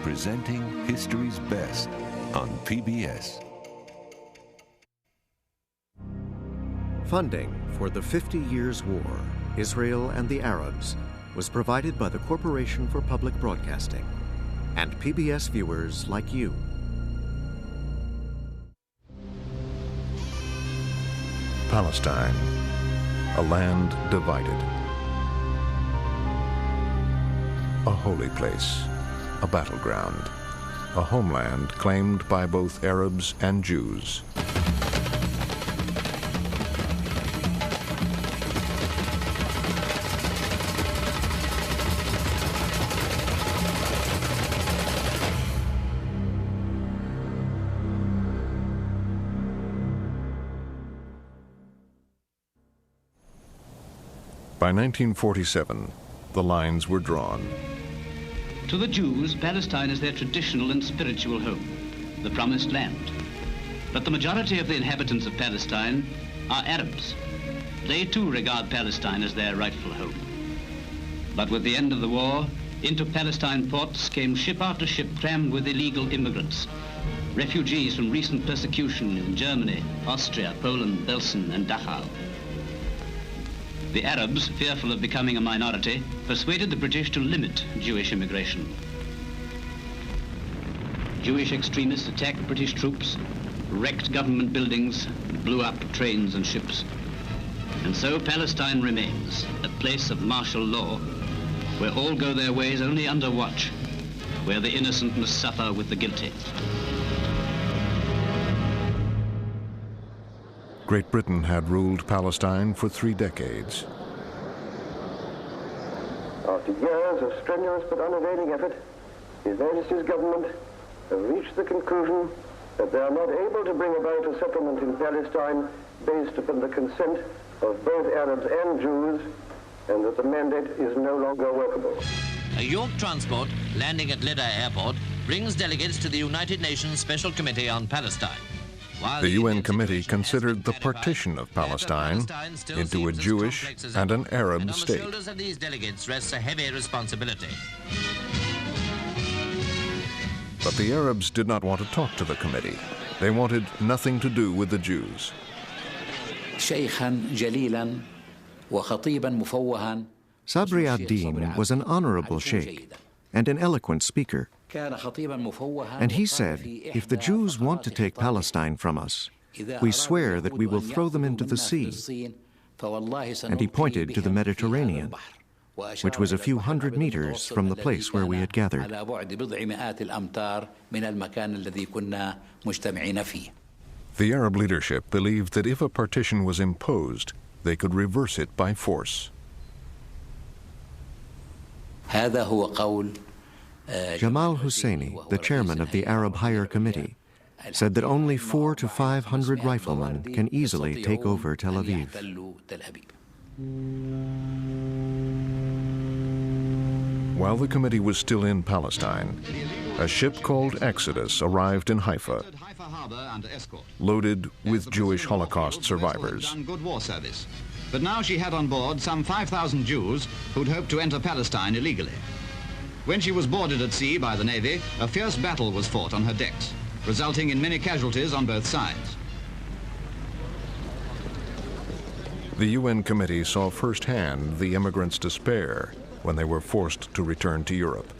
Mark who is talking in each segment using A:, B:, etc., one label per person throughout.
A: presenting history's best on PBS.
B: Funding for the 50 Years' War, Israel and the Arabs, was provided by the Corporation for Public Broadcasting and PBS viewers like you.
C: Palestine, a land divided. A holy place, a battleground, a homeland claimed by both Arabs and Jews. By 1947, the lines were drawn.
D: To the Jews, Palestine is their traditional and spiritual home, the promised land. But the majority of the inhabitants of Palestine are Arabs. They too regard Palestine as their rightful home. But with the end of the war, into Palestine ports came ship after ship crammed with illegal immigrants, refugees from recent persecution in Germany, Austria, Poland, Belsen, and Dachau. The Arabs, fearful of becoming a minority, persuaded the British to limit Jewish immigration. Jewish extremists attacked British troops, wrecked government buildings, blew up trains and ships. And so Palestine remains a place of martial law, where all go their ways only under watch, where the innocent must suffer with the guilty.
C: Great Britain had ruled Palestine for 3 decades.
E: After years of strenuous but unavailing effort, His Majesty's government have reached the conclusion that they are not able to bring about a settlement in Palestine based upon the consent of both Arabs and Jews, and that the mandate is no longer workable.
F: A York transport landing at Leda Airport brings delegates to the United Nations Special Committee on Palestine.
C: The UN committee considered the partition of Palestine into a Jewish and an Arab state.
F: On the shoulders of these delegates rests a heavy responsibility.
C: But the Arabs did not want to talk to the committee. They wanted nothing to do with the Jews.
B: Sabri ad-Din was an honorable sheikh and an eloquent speaker. And he said, if the Jews want to take Palestine from us, we swear that we will throw them into the sea. And he pointed to the Mediterranean, which was a few hundred meters from the place where we had gathered.
C: The Arab leadership believed that if a partition was imposed, they could reverse it by force.
B: Jamal Husseini, the chairman of the Arab Higher Committee, said that only 400 to 500 riflemen can easily take over Tel Aviv.
C: While the committee was still in Palestine, a ship called Exodus arrived in Haifa, loaded with Jewish Holocaust survivors.
G: But now she had on board some 5,000 Jews who'd hoped to enter Palestine illegally. When she was boarded at sea by the Navy, a fierce battle was fought on her decks, resulting in many casualties on both sides.
C: The UN committee saw firsthand the immigrants' despair when they were forced to return to Europe.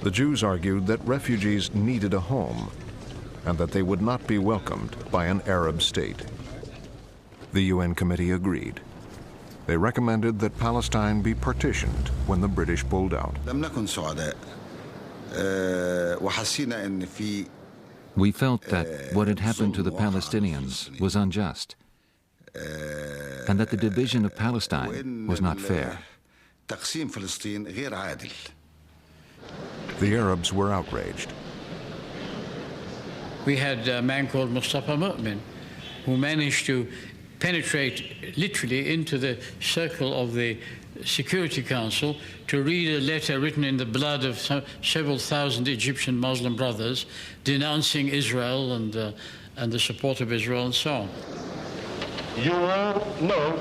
C: The Jews argued that refugees needed a home and that they would not be welcomed by an Arab state. The UN committee agreed. They recommended that Palestine be partitioned when the British pulled out.
H: We felt that what had happened to the Palestinians was unjust, and that the division of Palestine was not fair.
C: The Arabs were outraged.
I: We had a man called Mustafa Mu'min who managed to penetrate literally into the circle of the Security Council to read a letter written in the blood of several thousand Egyptian Muslim brothers denouncing Israel and the support of Israel and so on.
E: You all know